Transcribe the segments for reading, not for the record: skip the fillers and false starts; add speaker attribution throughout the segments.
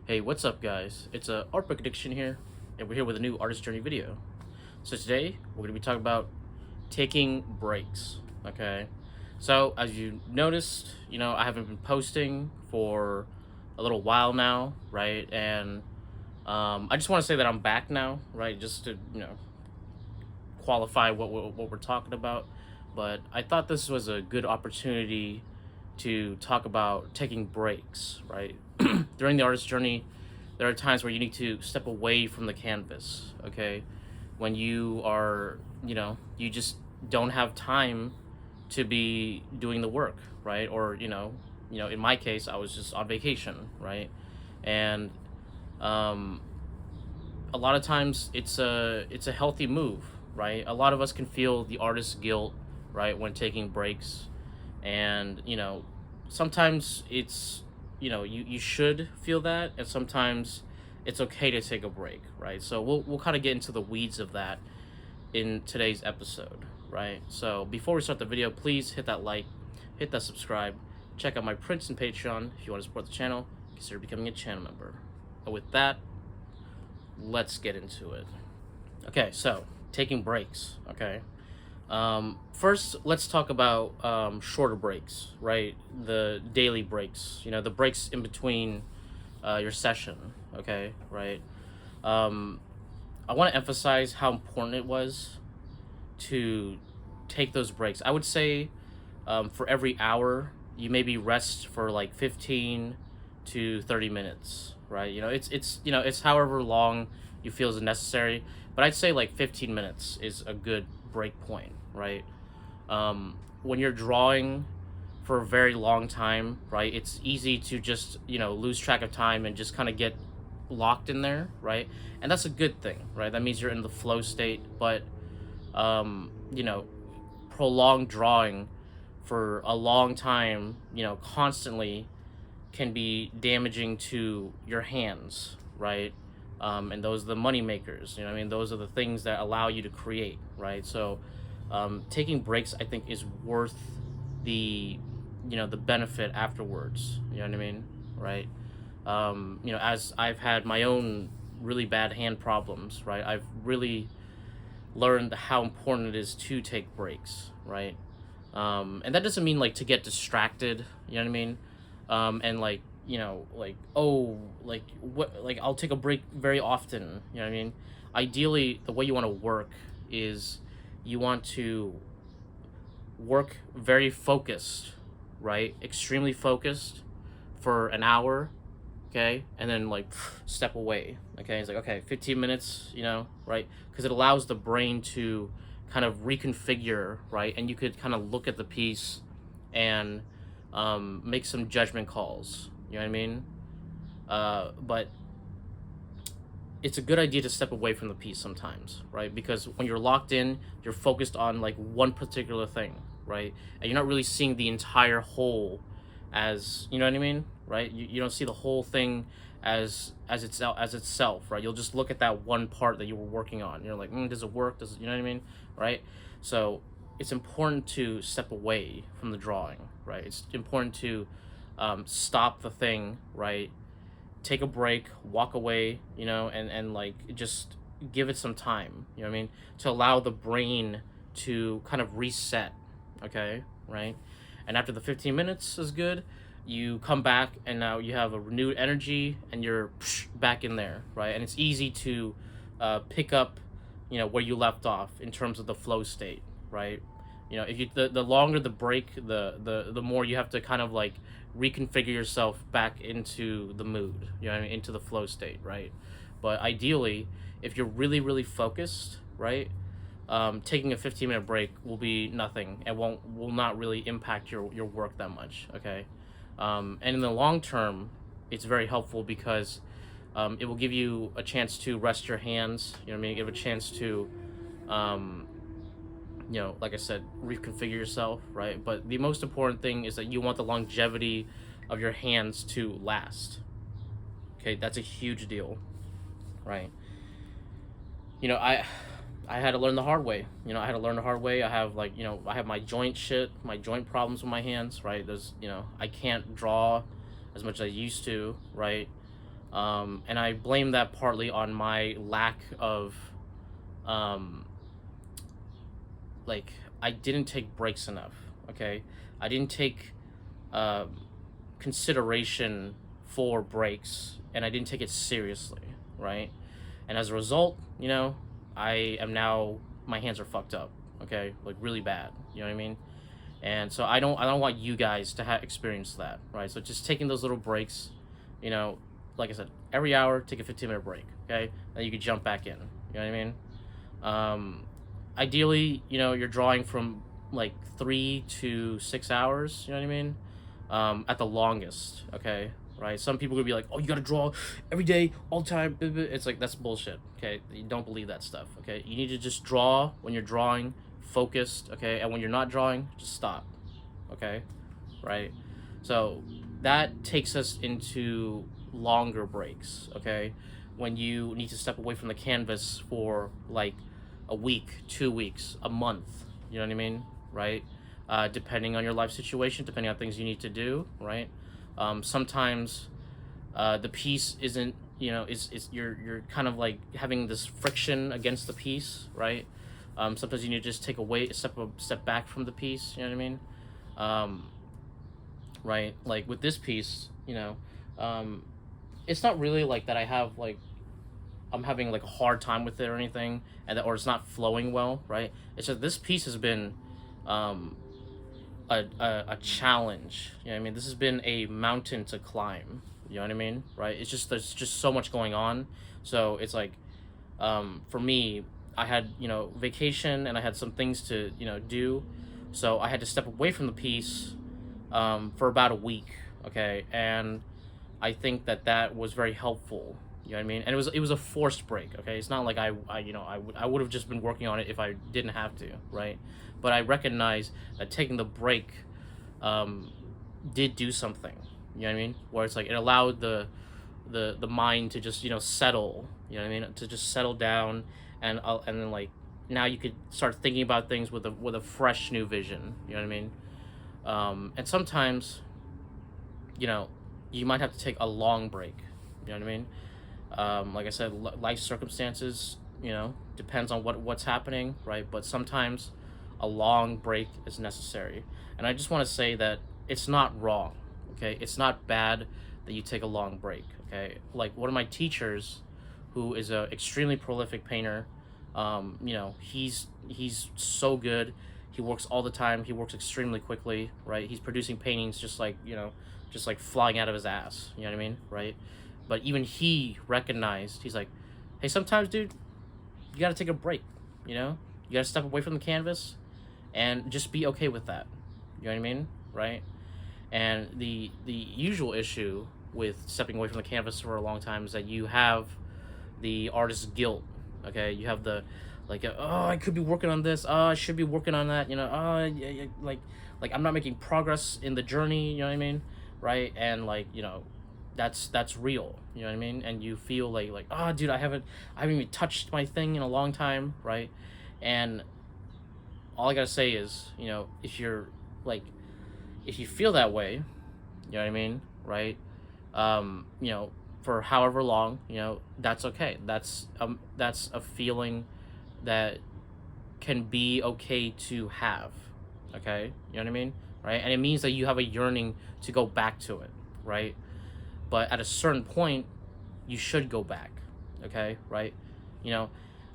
Speaker 1: Hey, what's up guys? It's a Art Book Addiction here, and we're here with a new artist journey video. So today, we're going to be talking about taking breaks, okay? So, as you noticed, I haven't been posting for a little while now, right? And I just want to say that I'm back now, right? Just to, qualify what we're talking about. But I thought this was a good opportunity to talk about taking breaks, right? During the artist journey, there are times where you need to step away from the canvas, okay? When you are, you just don't have time to be doing the work, right? Or, in my case, I was just on vacation, right? And um, a lot of times it's a healthy move, right? A lot of us can feel the artist's guilt, right, when taking breaks, and sometimes it's you should feel that, and sometimes it's okay to take a break, right? So we'll kind of get into the weeds of that in today's episode, right? So before we start the video, please hit that like, hit that subscribe, check out my prints and Patreon if you want to support the channel. Consider becoming a channel member. And with that, let's get into it. Okay, so taking breaks, okay. First, let's talk about shorter breaks, right? The daily breaks, the breaks in between your session, okay, right? I want to emphasize how important it was to take those breaks. I would say for every hour, you maybe rest for like 15 to 30 minutes, right? It's however long you feel is necessary, but I'd say like 15 minutes is a good break point, right? When you're drawing for a very long time, right, it's easy to just lose track of time and just kind of get locked in there, right? And that's a good thing, right? That means you're in the flow state. But prolonged drawing for a long time, constantly, can be damaging to your hands, right? And those are the money makers, those are the things that allow you to create, right? So taking breaks, I think, is worth the the benefit afterwards, right? As I've had my own really bad hand problems, right, I've really learned how important it is to take breaks, right? And that doesn't mean like to get distracted, and like I'll take a break very often, ideally the way you want to work is you want to work very focused, right, extremely focused for an hour, okay, and then like step away, okay. It's like, okay, 15 minutes, right, because it allows the brain to kind of reconfigure, right, and you could kind of look at the piece and make some judgment calls, but it's a good idea to step away from the piece sometimes, right? Because when you're locked in, you're focused on like one particular thing, right? And you're not really seeing the entire whole as, right? You don't see the whole thing as itself, right? You'll just look at that one part that you were working on. You're like, does it work? Does it, right? So it's important to step away from the drawing, right? It's important to stop the thing, right? Take a break, walk away, and like just give it some time, to allow the brain to kind of reset, okay, right? And after the 15 minutes is good, you come back and now you have a renewed energy and you're back in there, right? And it's easy to pick up, where you left off in terms of the flow state, right? If you the longer the break, the more you have to kind of like reconfigure yourself back into the mood, into the flow state, right? But ideally, if you're really, really focused, right, taking a 15-minute break will be nothing and will not really impact your work that much, okay? And in the long term, it's very helpful because it will give you a chance to rest your hands, give a chance to like I said, reconfigure yourself, right? But the most important thing is that you want the longevity of your hands to last. Okay, that's a huge deal, right? I had to learn the hard way. I had to learn the hard way. I have I have my joint problems with my hands, right? There's I can't draw as much as I used to, right? And I blame that partly on my lack of um, like I didn't take breaks enough. Okay, I didn't take um, consideration for breaks, and I didn't take it seriously, right? And as a result, I am now, my hands are fucked up. Okay, like really bad. You know what I mean? And so I don't want you guys to experience that, right? So just taking those little breaks, you know, like I said, every hour take a 15-minute break. Okay, then you can jump back in. You know what I mean? Um, Ideally, you're drawing from like 3 to 6 hours. You know what I mean? At the longest. Okay, right? Some people would be like, "Oh, you gotta draw every day, all the time." It's like that's bullshit. Okay, you don't believe that stuff. Okay, you need to just draw when you're drawing, focused. Okay, and when you're not drawing, just stop. Okay, right? So that takes us into longer breaks. Okay, when you need to step away from the canvas for like a week, 2 weeks, a month. You know what I mean? Right? Depending on your life situation, depending on things you need to do. Right? Sometimes the piece isn't. Is you're kind of like having this friction against the piece. Right? Sometimes you need to just take a step back from the piece. You know what I mean? Um, right? Like with this piece, um, it's not really like that. I'm having like a hard time with it or anything, or it's not flowing well, right? It's just this piece has been um, a challenge. You know what I mean? This has been a mountain to climb. You know what I mean? Right? It's just there's just so much going on. So it's like for me, I had vacation and I had some things to do, so I had to step away from the piece for about a week. Okay, and I think that was very helpful. You know what I mean? And it was a forced break. Okay, it's not like I would have just been working on it if I didn't have to, right? But I recognize that taking the break um, did do something. You know what I mean? Where it's like it allowed the mind to just settle. You know what I mean? To just settle down, and then like now you could start thinking about things with a fresh new vision. You know what I mean? And sometimes you know you might have to take a long break. You know what I mean? Like I said, life circumstances, depends on what's happening, right? But sometimes a long break is necessary. And I just want to say that it's not wrong, okay? It's not bad that you take a long break, okay? Like one of my teachers, who is a extremely prolific painter, he's so good. He works all the time. He works extremely quickly, right? He's producing paintings just like flying out of his ass. You know what I mean, right? But even he recognized, he's like, hey, sometimes, dude, you got to take a break. You got to step away from the canvas and just be okay with that. You know what I mean, right? And the usual issue with stepping away from the canvas for a long time is that you have the artist's guilt. Okay, you have the like, oh, I could be working on this. Oh, I should be working on that. Oh, yeah, like I'm not making progress in the journey. You know what I mean, right? And like that's real. You know what I mean? And you feel like oh, dude, I haven't even touched my thing in a long time, right? And all I gotta say is, if you're like, if you feel that way, you know what I mean, right? For however long, that's okay. That's a feeling that can be okay to have. Okay, you know what I mean, right? And it means that you have a yearning to go back to it, right? But at a certain point, you should go back. Okay, right? You know,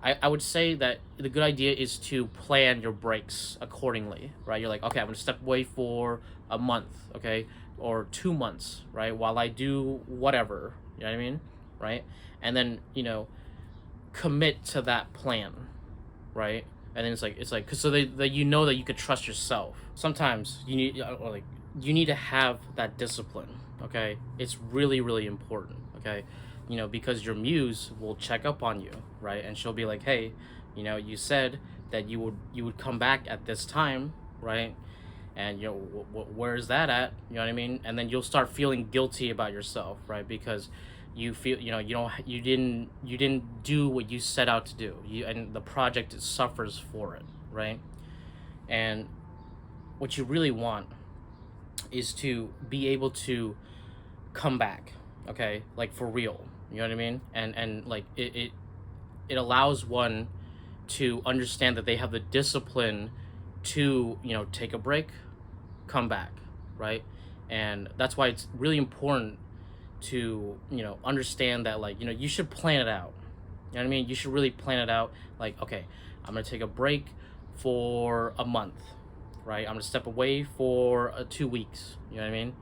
Speaker 1: I would say that the good idea is to plan your breaks accordingly, right? You're like, okay, I'm gonna step away for a month, okay, or 2 months, right, while I do whatever. You know what I mean, right? And then commit to that plan, right? And then it's like cause so that that you could trust yourself. Sometimes you need to have that discipline. Okay, it's really really important. Okay, because your muse will check up on you, right? And she'll be like, hey, you said that you would come back at this time, right? And where is that at? You know what I mean? And then you'll start feeling guilty about yourself, right? Because you feel you didn't do what you set out to do. And the project suffers for it, right? And what you really want is to be able to come back. okay, like for real. You know what I mean? And like it allows one to understand that they have the discipline to, take a break, come back, right? And that's why it's really important to, understand that, like, you should plan it out. You know what I mean? You should really plan it out. Like, okay, I'm gonna take a break for a month, right? I'm gonna step away for 2 weeks. You know what I mean?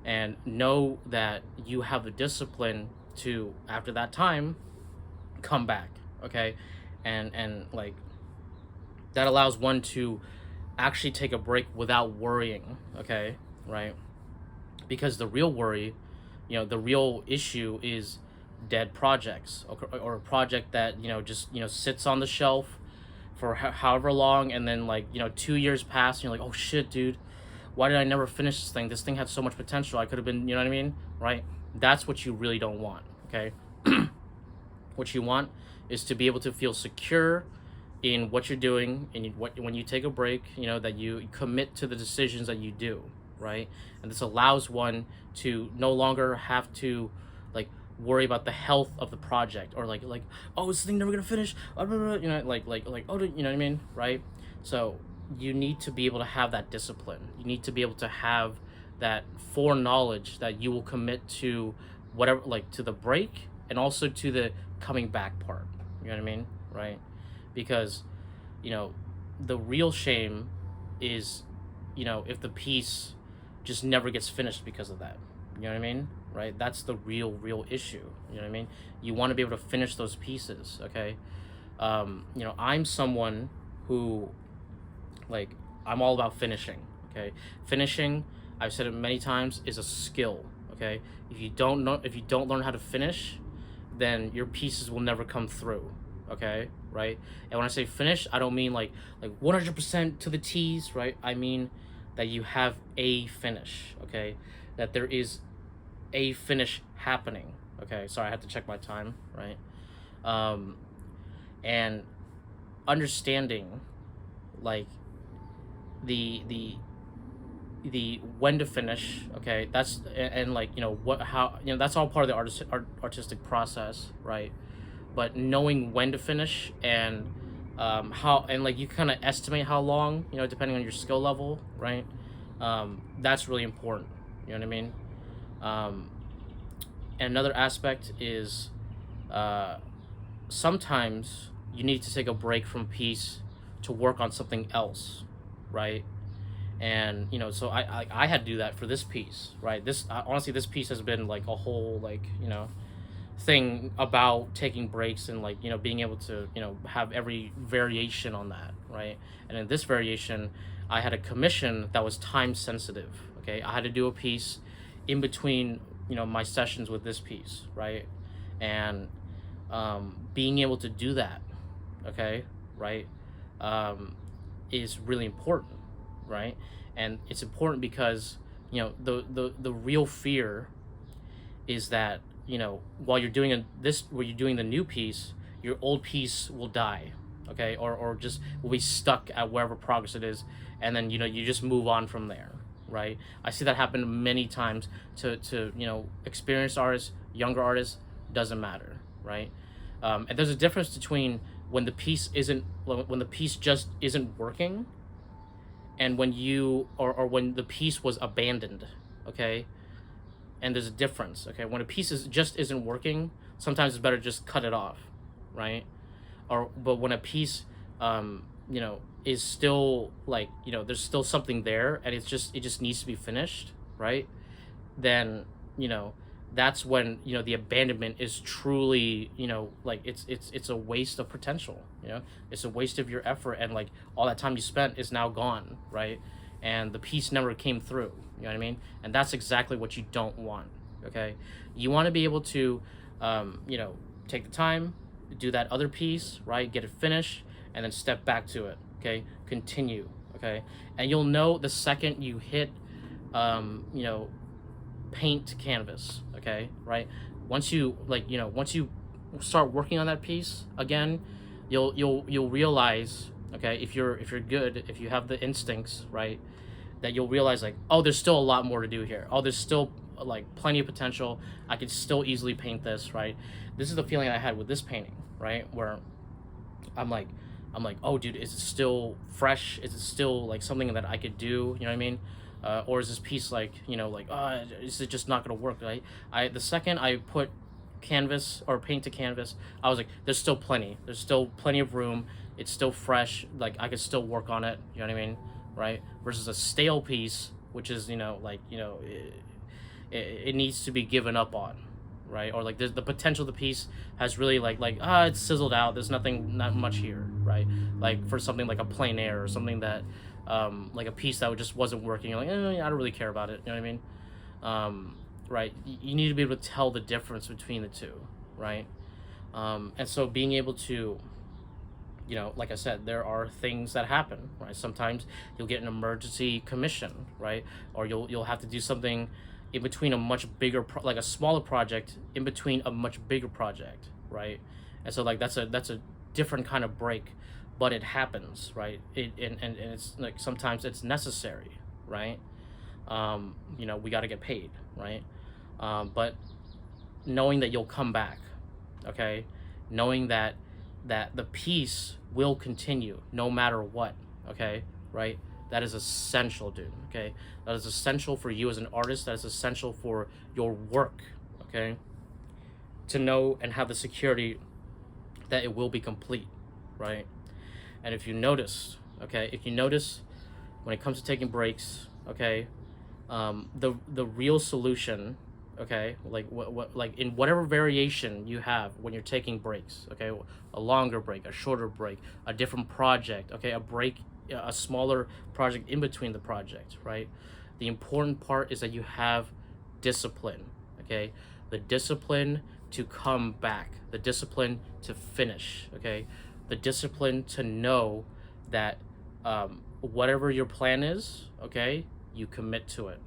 Speaker 1: And know that you have the discipline to, after that time, come back. Okay, and like that allows one to actually take a break without worrying. Okay, right? Because the real worry, the real issue is dead projects, or a project that, just, sits on the shelf for however long, and then, like, 2 years pass and you're like, oh shit, dude, why did I never finish this thing? This thing had so much potential. I could have been, you know what I mean? Right? That's what you really don't want. Okay. What you want is to be able to feel secure in what you're doing, and when you take a break, that you commit to the decisions that you do, right? And this allows one to no longer have to, like, worry about the health of the project, or like, oh, is this thing never gonna finish? Like, oh, you know what I mean, right? So you need to be able to have that discipline. You need to be able to have that foreknowledge that you will commit to whatever, like, to the break, and also to the coming back part. You know what I mean, right? Because, the real shame is, if the piece just never gets finished because of that. You know what I mean? Right? That's the real issue. You know what I mean? You want to be able to finish those pieces, okay? I'm someone who, like, I'm all about finishing, okay? Finishing, I've said it many times, is a skill, okay? If you don't learn how to finish, then your pieces will never come through, okay? Right? And when I say finish, I don't mean like 100% to the T's, right? I mean that you have a finish, okay? That there is a finish happening, okay? Sorry, I had to check my time, right? And understanding, like, the when to finish, okay? That's, and like, that's all part of the artistic process, right? But knowing when to finish, and how, and like, you kind of estimate how long, depending on your skill level, right? That's really important. You know what I mean? And another aspect is, sometimes you need to take a break from a piece to work on something else, right? And so I had to do that for this piece, right? Honestly, this piece has been like a whole, like, thing about taking breaks, and like, being able to, have every variation on that, right? And in this variation, I had a commission that was time sensitive. Okay, I had to do a piece in between, my sessions with this piece, right? And being able to do that, okay, right, is really important, right? And it's important because, the real fear is that, while you're doing the new piece, your old piece will die, okay, or just will be stuck at wherever progress it is, and then, you just move on from there, right? I see that happen many times to experienced artists, younger artists, doesn't matter, right? And there's a difference between when the piece just isn't working, and when when the piece was abandoned, okay? And there's a difference, okay? When a piece just isn't working, sometimes it's better to just cut it off, right? But when a piece, is still, like, there's still something there, and it just needs to be finished, right? Then, that's when, the abandonment is truly, like, it's a waste of potential. It's a waste of your effort, and like all that time you spent is now gone, right? And the piece never came through. You know what I mean? And that's exactly what you don't want, okay? You want to be able to, take the time, do that other piece, right? Get it finished, and then step back to it, okay? Continue, okay? And you'll know the second you hit, paint to canvas, okay, right? Once you start working on that piece again, you'll realize, okay, if you're good, if you have the instincts, right, that you'll realize, like, oh, there's still a lot more to do here. Oh, there's still like plenty of potential. I could still easily paint this, right? This is the feeling I had with this painting, right? Where I'm like, oh, dude, is it still fresh? Is it still like something that I could do? You know what I mean? Or is this piece like, like, is it just not gonna work? Right? The second I put canvas or paint to canvas, I was like, there's still plenty. There's still plenty of room. It's still fresh. Like I could still work on it. You know what I mean? Right? Versus a stale piece, which is, it needs to be given up on, right? Or like the potential of the piece has really it's sizzled out. There's not much here, right? Like for something like a plein air or something that like a piece that just wasn't working. You're like, I don't really care about it. You know what I mean? Right? You need to be able to tell the difference between the two, right? And so being able to, like I said, there are things that happen, right? Sometimes you'll get an emergency commission, right? Or you'll have to do something in between a much bigger, like a smaller project in between a much bigger project, right? And so like that's a different kind of break, but it happens, right? And it's like sometimes it's necessary, right? We got to get paid, right? But knowing that you'll come back, okay? Knowing that the piece will continue no matter what, okay? Right? That is essential, dude, okay? That is essential for you as an artist. That is essential for your work, okay? To know and have the security that it will be complete, right? And if you notice, when it comes to taking breaks, okay, the real solution, okay, like like in whatever variation you have when you're taking breaks, okay, a longer break, a shorter break, a different project, okay, a smaller project in between the project, right? The important part is that you have discipline, okay? The discipline to come back, the discipline to finish, okay? The discipline to know that whatever your plan is, okay, you commit to it,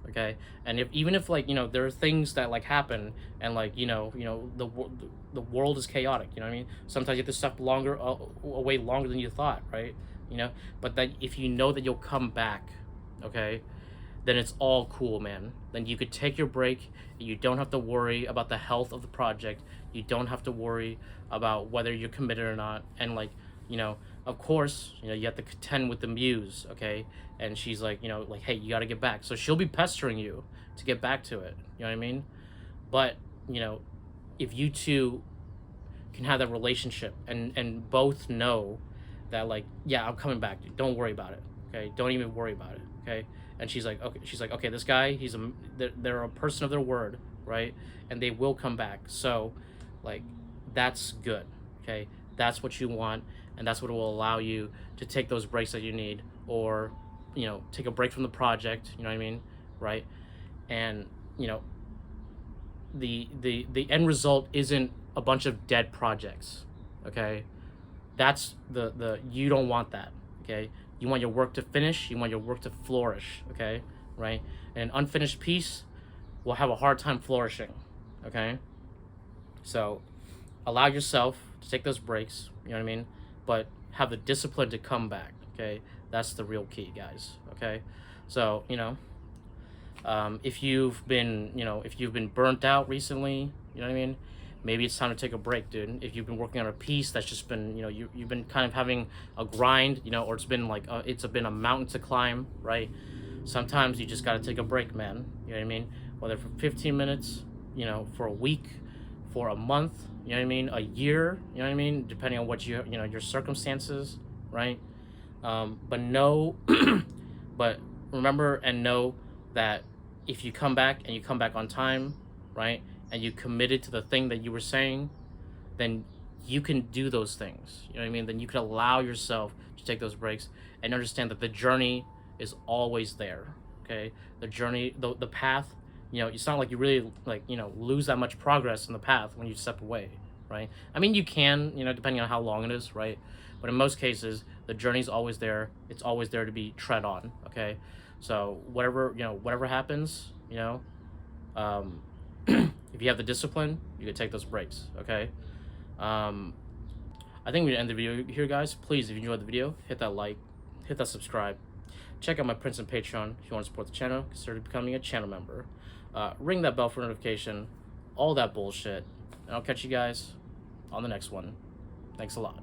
Speaker 1: okay? And even if there are things that happen and the world is chaotic, you know what I mean? Sometimes you have to step away longer than you thought, right? But that if you know that you'll come back, okay, then it's all cool, man. Then you could take your break. You don't have to worry about the health of the project. You don't have to worry about whether you're committed or not. And of course, you have to contend with the muse, okay? And she's like, hey, you got to get back. So she'll be pestering you to get back to it. You know what I mean? But, if you two can have that relationship and both know that yeah, I'm coming back, dude. Don't worry about it, okay? Don't even worry about it, okay? And she's like, okay, this guy, they're a person of their word, right? And they will come back. So, that's good, okay? That's what you want, and that's what will allow you to take those breaks that you need, or, take a break from the project, you know what I mean, right? And, the end result isn't a bunch of dead projects, okay? That's you don't want that, okay? You want your work to finish, you want your work to flourish, okay? Right? And an unfinished piece will have a hard time flourishing, okay? So allow yourself to take those breaks, you know what I mean? But have the discipline to come back, okay? That's the real key, guys, okay? So, if you've been burnt out recently, you know what I mean? Maybe it's time to take a break, dude. If you've been working on a piece that's just been, you've been kind of having a grind, or it's been it's been a mountain to climb, right? Sometimes you just got to take a break, man. You know what I mean? Whether for 15 minutes, for a week, for a month, you know what I mean? A year, you know what I mean? Depending on what your circumstances, right? But but remember and know that if you come back and you come back on time, right? And you committed to the thing that you were saying, then you can do those things. You know what I mean? Then you can allow yourself to take those breaks and understand that the journey is always there, okay? The journey, the path, it's not like you really, lose that much progress in the path when you step away, right? I mean, you can, depending on how long it is, right? But in most cases, the journey's always there. It's always there to be tread on, okay? So whatever happens, if you have the discipline, you can take those breaks, okay? I think we're gonna end the video here, guys. Please, if you enjoyed the video, hit that like, hit that subscribe. Check out my Prince and Patreon if you want to support the channel. Consider becoming a channel member. Ring that bell for notification. All that bullshit. And I'll catch you guys on the next one. Thanks a lot.